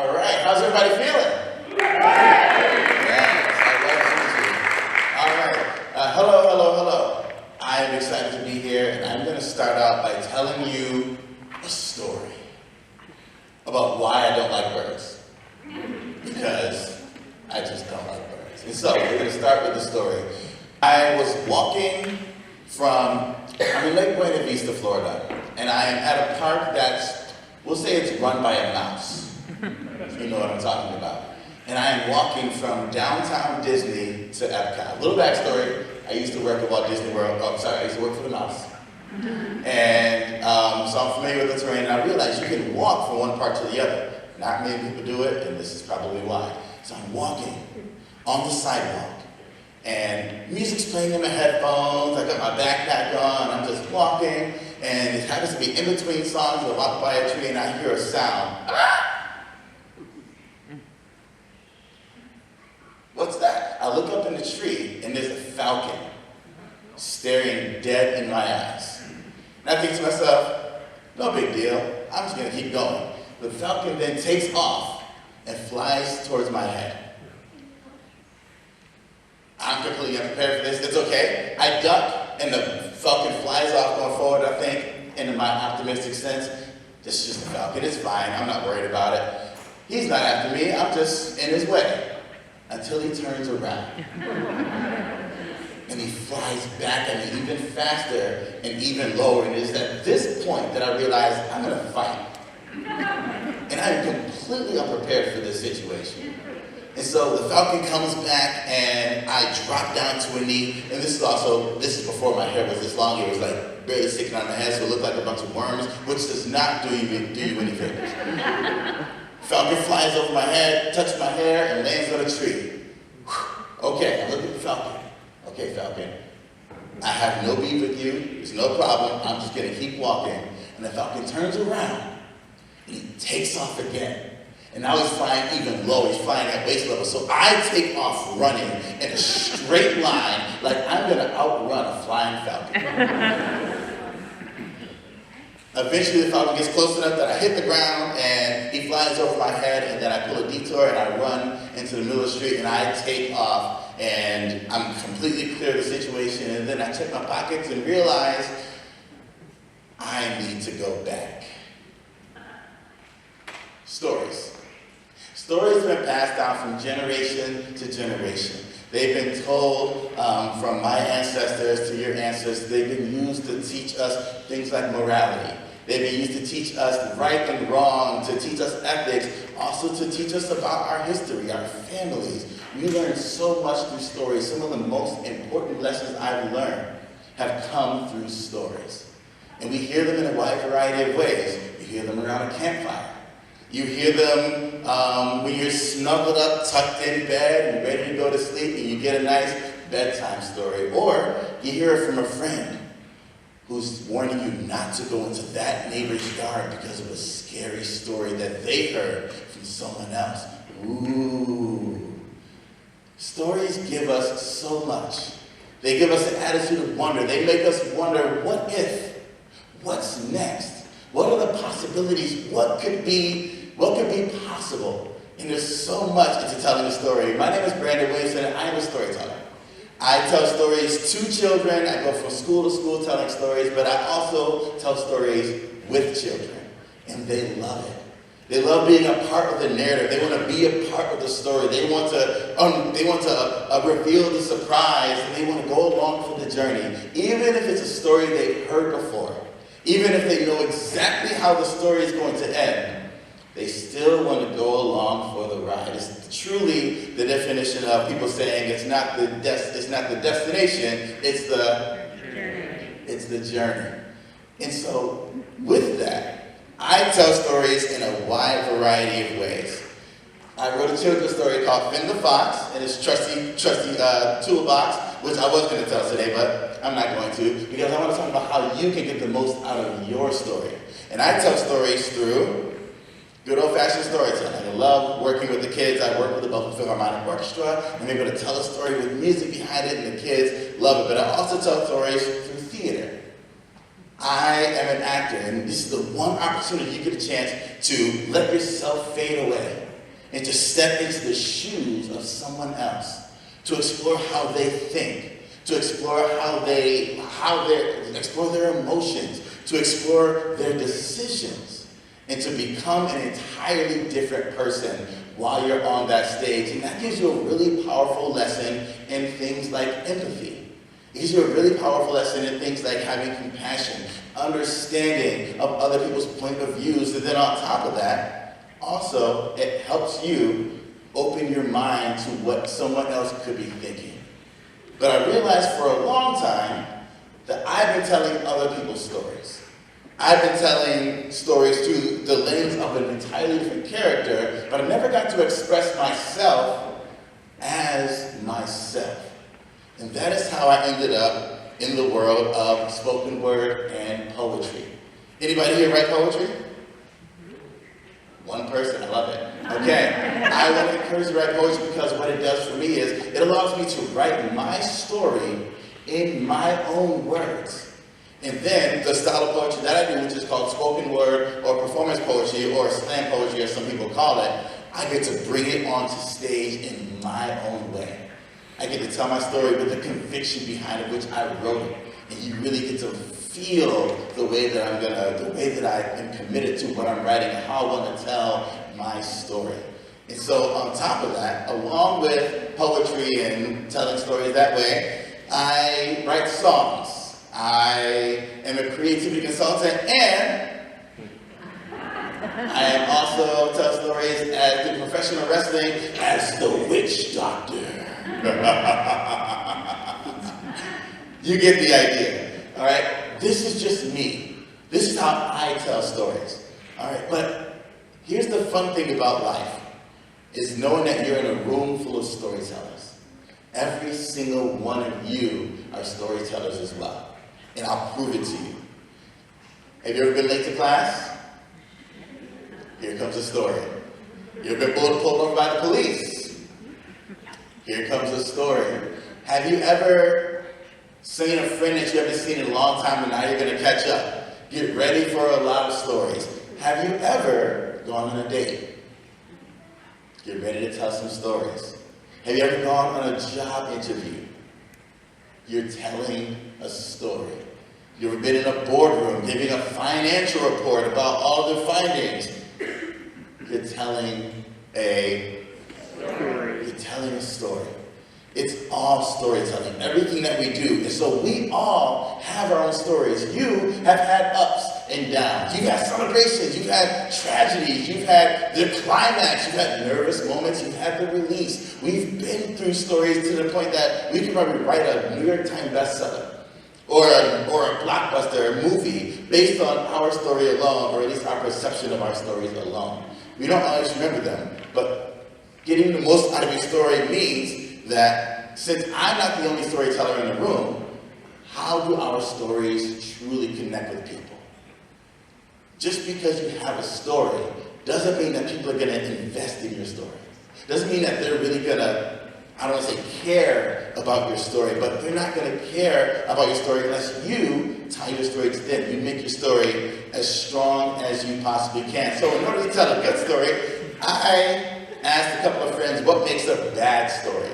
All right, how's everybody feeling? Yes, I love energy. All right, hello. I am excited to be here, and I'm going to start out by telling you a story about why I don't like birds. Because I just don't like birds. And so, we're going to start with the story. I was walking I'm in Lake Buena Vista, Florida, and I am at a park that's, we'll say it's run by a mouse. You know what I'm talking about. And I am walking from downtown Disney to Epcot. Little backstory, I used to work at Walt Disney World. I used to work for the mouse. And so I'm familiar with the terrain, and I realized you can walk from one part to the other. Not many people do it, and this is probably why. So I'm walking on the sidewalk, and music's playing in my headphones, I got my backpack on, I'm just walking, and it happens to be in between songs. I walk by a tree and I hear a sound. Ah! What's that? I look up in the tree and there's a falcon staring dead in my eyes. And I think to myself, no big deal, I'm just gonna keep going. The falcon then takes off and flies towards my head. I'm completely unprepared for this. It's okay. I duck, and the falcon flies off going forward, I think, in my optimistic sense. This is just a falcon. It's fine. I'm not worried about it. He's not after me. I'm just in his way. Until he turns around. And he flies back at me even faster and even lower. And it's at this point that I realize I'm going to fight. And I'm completely unprepared for this situation. And so the falcon comes back, and I drop down to a knee. And this is before my hair was this long. It was like barely sticking out of my head, so it looked like a bunch of worms, which does not do you any favors. Falcon flies over my head, touches my hair, and lands on a tree. Okay, I look at the falcon. Okay, falcon, I have no beef with you. There's no problem. I'm just going to keep walking. And the falcon turns around, and he takes off again. And now he's flying even lower. He's flying at waist level. So I take off running in a straight line, like I'm going to outrun a flying falcon. Eventually the falcon gets close enough that I hit the ground, and he flies over my head, and then I pull a detour, and I run into the middle of the street, and I take off, and I'm completely clear of the situation. And then I check my pockets and realize I need to go back. Stories. Stories have been passed down from generation to generation. They've been told from my ancestors to your ancestors. They've been used to teach us things like morality. They've been used to teach us right and wrong, to teach us ethics, also to teach us about our history, our families. We learn so much through stories. Some of the most important lessons I've learned have come through stories. And we hear them in a wide variety of ways. You hear them around a campfire. You hear them when you're snuggled up, tucked in bed, and ready to go to sleep, and you get a nice bedtime story. Or you hear it from a friend who's warning you not to go into that neighbor's yard because of a scary story that they heard from someone else. Ooh. Stories give us so much. They give us an attitude of wonder. They make us wonder, what if? What's next? What are the possibilities? What could be possible? And there's so much into telling a story. My name is Williamson, and I am a storyteller. I tell stories to children. I go from school to school telling stories, but I also tell stories with children, and they love it. They love being a part of the narrative. They want to be a part of the story. They want to reveal the surprise, and they want to go along for the journey, even if it's a story they've heard before. Even if they know exactly how the story is going to end, they still want to go along for the ride. It's truly the definition of people saying it's not the destination, it's the journey. And so, with that, I tell stories in a wide variety of ways. I wrote a children's story called Finn the Fox, and it's trusty toolbox, which I was going to tell today, but I'm not going to, because I want to talk about how you can get the most out of your story. And I tell stories through good old-fashioned storytelling. I love working with the kids. I work with the Buffalo Philharmonic Orchestra. I'm able to tell a story with music behind it, and the kids love it. But I also tell stories through theater. I am an actor, and this is the one opportunity you get a chance to let yourself fade away and to step into the shoes of someone else, to explore how they think, to explore explore their emotions, to explore their decisions, and to become an entirely different person while you're on that stage. And that gives you a really powerful lesson in things like empathy. It gives you a really powerful lesson in things like having compassion, understanding of other people's point of views, and then on top of that, also, it helps you open your mind to what someone else could be thinking. But I realized for a long time that I've been telling other people's stories. I've been telling stories through the lens of an entirely different character, but I never got to express myself as myself. And that is how I ended up in the world of spoken word and poetry. Anybody here write poetry? One person, I love it. Okay, I want to encourage you to write poetry because what it does for me is it allows me to write my story in my own words. And then the style of poetry that I do, which is called spoken word or performance poetry or slam poetry as some people call it, I get to bring it onto stage in my own way. I get to tell my story with the conviction behind it, which I wrote it. And you really get to feel the way that I am committed to what I'm writing and how I want to tell my story. And so on top of that, along with poetry and telling stories that way, I write songs. I am a creativity consultant, and I am also tell stories as the professional wrestling as the witch doctor. You get the idea, all right? This is just me. This is how I tell stories, all right? But here's the fun thing about life, is knowing that you're in a room full of storytellers. Every single one of you are storytellers as well. And I'll prove it to you. Have you ever been late to class? Here comes a story. You ever been pulled over by the police? Here comes a story. Have you ever seen a friend that you haven't seen in a long time and now you're going to catch up? Get ready for a lot of stories. Have you ever gone on a date? Get ready to tell some stories. Have you ever gone on a job interview? You're telling a story. You've ever been in a boardroom giving a financial report about all the findings. You're telling a story. You're telling a story. It's all storytelling, everything that we do. And so we all have our own stories. You have had ups and downs. You've had celebrations. You've had tragedies. You've had the climax. You've had nervous moments. You've had the release. We've been through stories to the point that we could probably write a New York Times bestseller or a blockbuster, a movie based on our story alone, or at least our perception of our stories alone. We don't always remember them, but getting the most out of your story means that since I'm not the only storyteller in the room, how do our stories truly connect with people? Just because you have a story doesn't mean that people are going to invest in your story. Doesn't mean that they're really going to, I don't want to say care about your story, but they're not going to care about your story unless you tie your story to them. You make your story as strong as you possibly can. So in order to tell a good story, I asked a couple of friends what makes a bad story.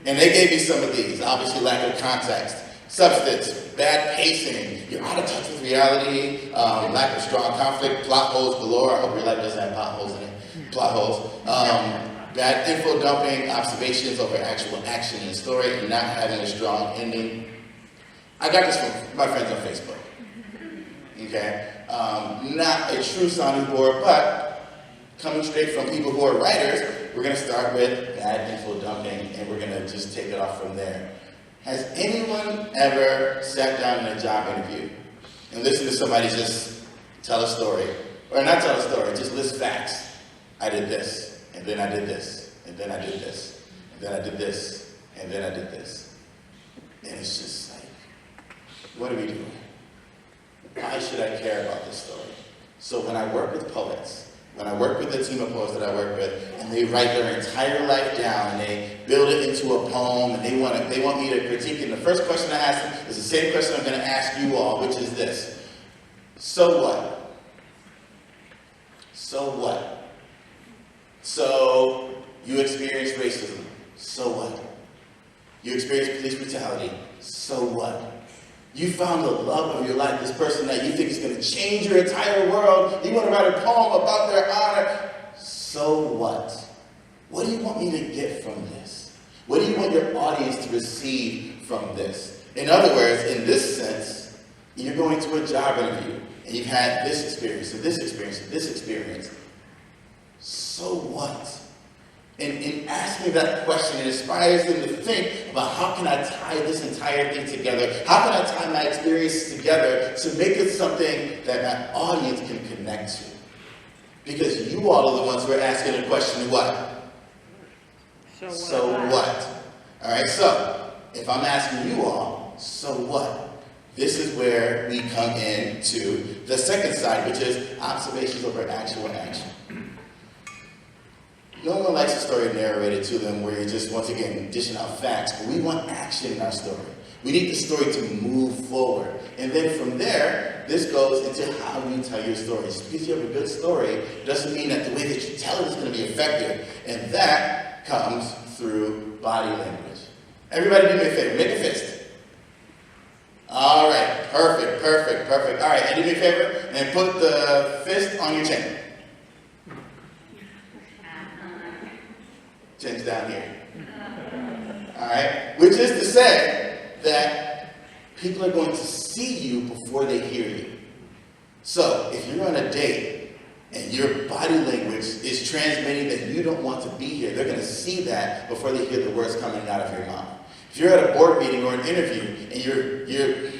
And they gave me some of these. Obviously, lack of context, substance, bad pacing, you're out of touch with reality, lack of strong conflict, plot holes galore. I hope your life doesn't have potholes in it. Plot holes. Bad info dumping, observations over actual action in the story, and not having a strong ending. I got this from my friends on Facebook. Okay? Not a true sounding board, but coming straight from people who are writers, we're going to start with bad info dumping, and we're going to just take it off from there. Has anyone ever sat down in a job interview and listened to somebody just tell a story? Or not tell a story, just list facts. I did this, and then I did this, and then I did this, and then I did this, and then I did this. And it's just like, what are we doing? Why should I care about this story? So when I work with poets, when I work with the team of poets that I work with, and they write their entire life down, and they build it into a poem, and they want me to critique it, and the first question I ask them is the same question I'm going to ask you all, which is this. So what? So what? So you experience racism. So what? You experience police brutality. So what? You found the love of your life, this person that you think is going to change your entire world. You want to write a poem about their honor. So what? What do you want me to get from this? What do you want your audience to receive from this? In other words, in this sense, you're going to a job interview, and you've had this experience, and this experience, and this experience. So what? And in asking that question, it inspires them to think about how can I tie this entire thing together? How can I tie my experiences together to make it something that my audience can connect to? Because you all are the ones who are asking the question, what? So what? All right, so if I'm asking you all, so what? This is where we come into the second side, which is observations over actual action. No one likes a story narrated to them where you're just, once again, dishing out facts, but we want action in our story. We need the story to move forward. And then from there, this goes into how you tell your story. Just because you have a good story doesn't mean that the way that you tell it is going to be effective. And that comes through body language. Everybody do me a favor. Make a fist. All right. Perfect, perfect, perfect. All right. And do me a favor and put the fist on your chin. Chin's down here. All right? Which is to say that people are going to see you before they hear you. So if you're on a date and your body language is transmitting that you don't want to be here, they're going to see that before they hear the words coming out of your mouth. If you're at a board meeting or an interview and you're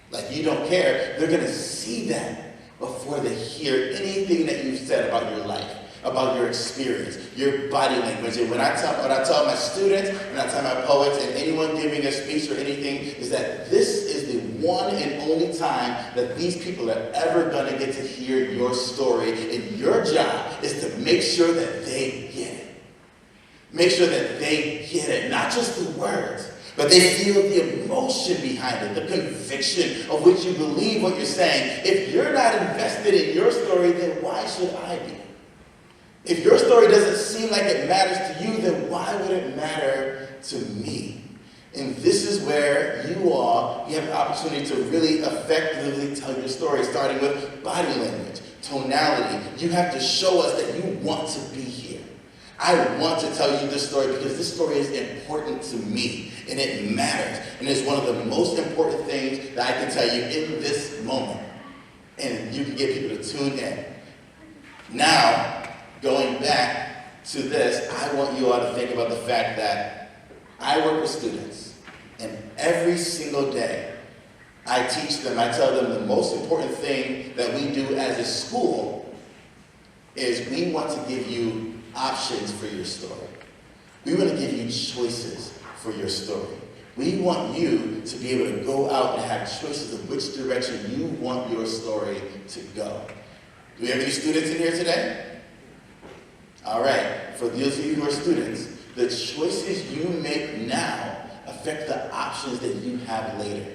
like you don't care, they're going to see that before they hear anything that you've said about your life, about your experience, your body language. And when I tell my students, when I tell my poets, and anyone giving a speech or anything, is that this is the one and only time that these people are ever going to get to hear your story. And your job is to make sure that they get it. Make sure that they get it, not just the words, but they feel the emotion behind it, the conviction of which you believe what you're saying. If you're not invested in your story, then why should I be? If your story doesn't seem like it matters to you, then why would it matter to me? And this is where you have the opportunity to really effectively tell your story, starting with body language, tonality. You have to show us that you want to be here. I want to tell you this story because this story is important to me, and it matters. And it's one of the most important things that I can tell you in this moment. And you can get people to tune in. Now, going back to this, I want you all to think about the fact that I work with students, and every single day I teach them, I tell them the most important thing that we do as a school is we want to give you options for your story. We want to give you choices for your story. We want you to be able to go out and have choices of which direction you want your story to go. Do we have any students in here today? All right, for those of you who are students, the choices you make now affect the options that you have later.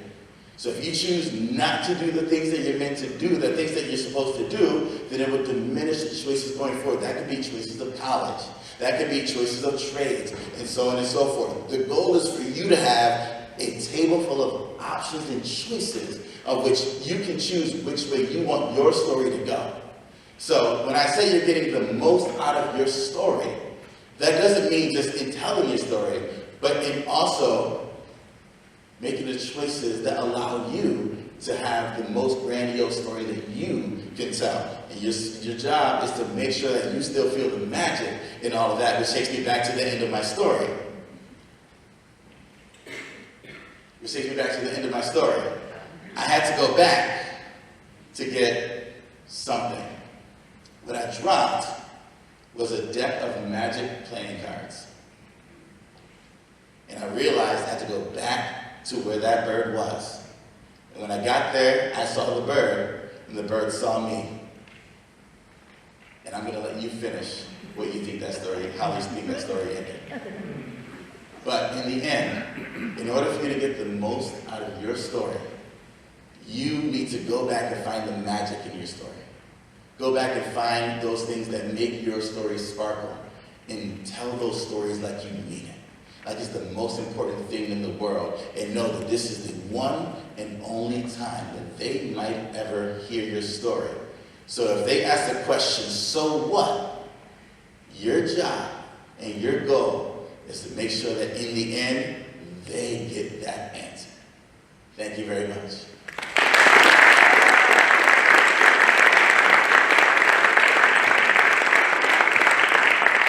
So if you choose not to do the things that you're meant to do, the things that you're supposed to do, then it will diminish the choices going forward. That could be choices of college. That could be choices of trades, and so on and so forth. The goal is for you to have a table full of options and choices of which you can choose which way you want your story to go. So when I say you're getting the most out of your story, that doesn't mean just in telling your story, but in also making the choices that allow you to have the most grandiose story that you can tell. And your job is to make sure that you still feel the magic in all of that, which takes me back to the end of my story. I had to go back to get something. What I dropped was a deck of magic playing cards. And I realized I had to go back to where that bird was. And when I got there, I saw the bird, and the bird saw me. And I'm going to let you finish what you think that story, how you think that story ended. But in the end, in order for you to get the most out of your story, you need to go back and find the magic in your story. Go back and find those things that make your story sparkle and tell those stories like you mean it. Like it's the most important thing in the world, and know that this is the one and only time that they might ever hear your story. So if they ask the question, so what? Your job and your goal is to make sure that in the end, they get that answer. Thank you very much.